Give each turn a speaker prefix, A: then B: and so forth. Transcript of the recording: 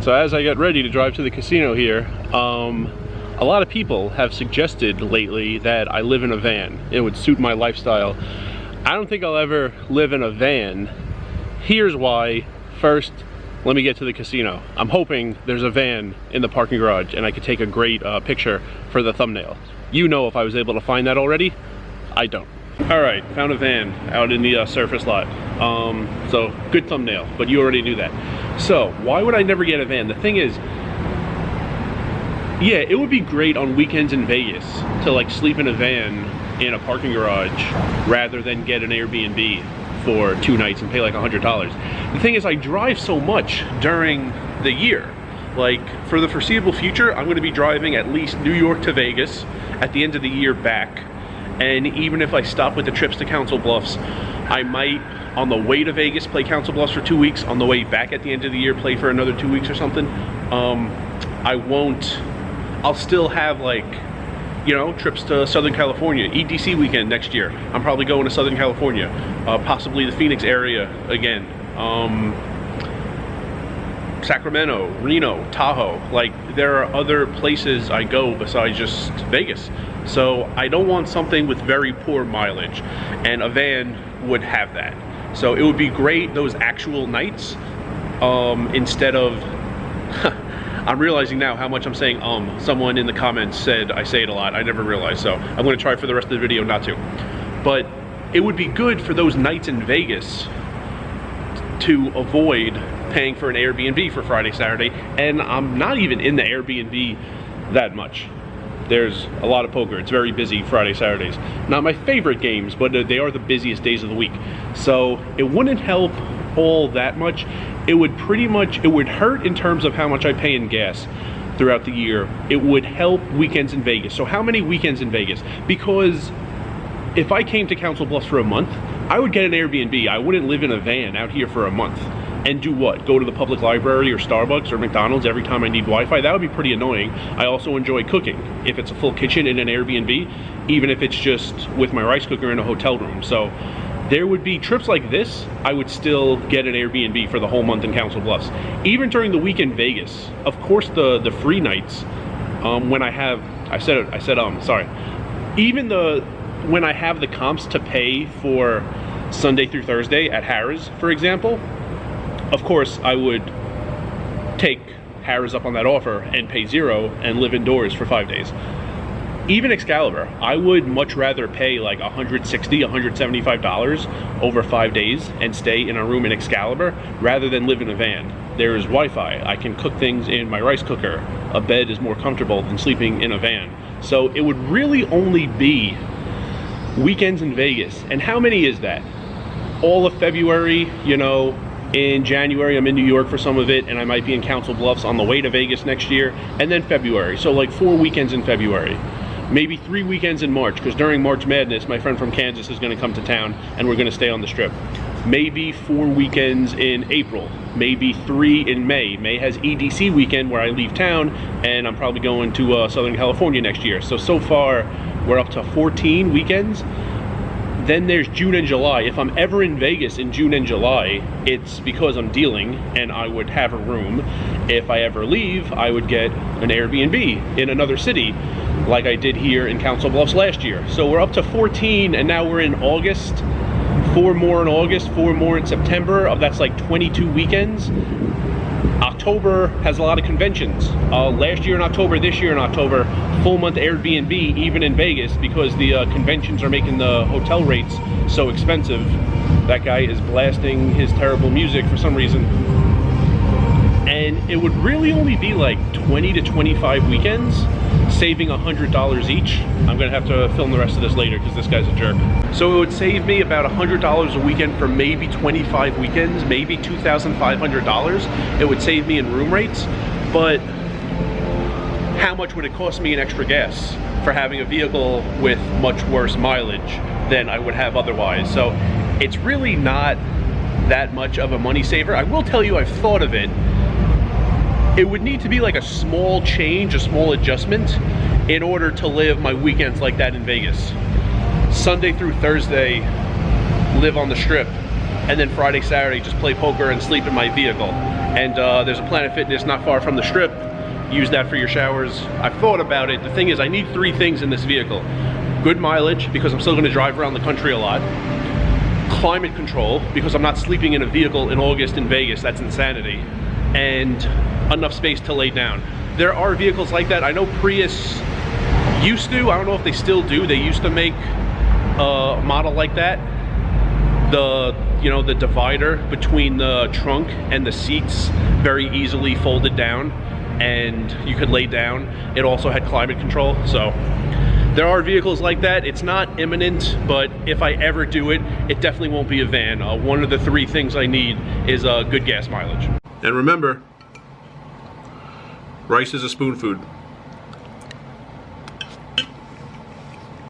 A: So as I get ready to drive to the casino here, a lot of people have suggested lately that I live in a van. It would suit my lifestyle. I don't think I'll ever live in a van. Here's why. First, let me get to the casino. I'm hoping there's a van in the parking garage and I could take a great picture for the thumbnail. You know if I was able to find that already. I don't. All right, found a van out in the surface lot. So good thumbnail, but you already knew that. So why would I never get a van? The thing is, yeah, it would be great on weekends in Vegas to like sleep in a van in a parking garage rather than get an Airbnb for 2 nights and pay like $100. The thing is, I drive so much during the year. Like for the foreseeable future, I'm gonna be driving at least New York to Vegas, at the end of the year back. And even if I stop with the trips to Council Bluffs, I might, on the way to Vegas, play Council Bluffs for 2 weeks. On the way back at the end of the year, play for another 2 weeks or something. I'll still have like, you know, trips to Southern California, EDC weekend next year. I'm probably going to Southern California, possibly the Phoenix area again. Sacramento, Reno, Tahoe. Like there are other places I go besides just Vegas. So I don't want something with very poor mileage, and a van would have that. So it would be great those actual nights instead of I'm realizing now how much I'm saying someone in the comments said I say it a lot. I never realized, so I'm going to try for the rest of the video not to. But it would be good for those nights in Vegas to avoid paying for an Airbnb for Friday, Saturday, and I'm not even in the Airbnb that much. There's a lot of poker. It's very busy Friday, Saturdays. Not my favorite games, but they are the busiest days of the week. So it wouldn't help all that much. It would hurt in terms of how much I pay in gas throughout the year. It would help weekends in Vegas. So how many weekends in Vegas? Because if I came to Council Bluffs for a month, I would get an Airbnb. I wouldn't live in a van out here for a month. And do what? Go to the public library or Starbucks or McDonald's every time I need Wi-Fi? That would be pretty annoying. I also enjoy cooking. If it's a full kitchen in an Airbnb, even if it's just with my rice cooker in a hotel room. So there would be trips like this, I would still get an Airbnb for the whole month in Council Bluffs. Even during the week in Vegas, of course the free nights, when I have, when I have the comps to pay for Sunday through Thursday at Harrah's, for example, of course I would take Harrah's up on that offer and pay $0 and live indoors for 5 days. Even Excalibur, I would much rather pay like $160, $175 over 5 days and stay in a room in Excalibur rather than live in a van. There's Wi-Fi, I can cook things in my rice cooker. A bed is more comfortable than sleeping in a van. So it would really only be weekends in Vegas. And how many is that? All of February, you know. In January, I'm in New York for some of it, and I might be in Council Bluffs on the way to Vegas next year, and then February. So like 4 weekends in February. Maybe 3 weekends in March, because during March Madness, my friend from Kansas is going to come to town, and we're going to stay on the Strip. Maybe 4 weekends in April. Maybe 3 in May. May has EDC weekend where I leave town, and I'm probably going to Southern California next year. So far, we're up to 14 weekends. Then there's June and July. If I'm ever in Vegas in June and July, it's because I'm dealing and I would have a room. If I ever leave, I would get an Airbnb in another city like I did here in Council Bluffs last year. So we're up to 14, and now we're in August. 4 more in August, 4 more in September. That's like 22 weekends. October has a lot of conventions. Last year in October, this year in October, full month Airbnb, even in Vegas, because the conventions are making the hotel rates so expensive. That guy is blasting his terrible music for some reason. And it would really only be like 20 to 25 weekends, saving $100 each. I'm gonna have to film the rest of this later because this guy's a jerk. So it would save me about $100 a weekend for maybe 25 weekends, maybe $2,500. It would save me in room rates, but how much would it cost me in extra gas for having a vehicle with much worse mileage than I would have otherwise? So it's really not that much of a money saver. I will tell you, I've thought of it. It would need to be like a small change, a small adjustment in order to live my weekends like that in Vegas. Sunday through Thursday, live on the Strip, and then Friday, Saturday, just play poker and sleep in my vehicle. And there's a Planet Fitness not far from the Strip. Use that for your showers. I've thought about it. The thing is, I need 3 things in this vehicle. Good mileage, because I'm still gonna drive around the country a lot. Climate control, because I'm not sleeping in a vehicle in August in Vegas, that's insanity. And enough space to lay down. There are vehicles like that. I know Prius used to, I don't know if they still do, they used to make a model like that. The divider between the trunk and the seats very easily folded down, and you could lay down. It also had climate control, so there are vehicles like that. It's not imminent, but if I ever do it, it definitely won't be a van. One of the 3 things I need is good gas mileage. And remember, rice is a spoon food.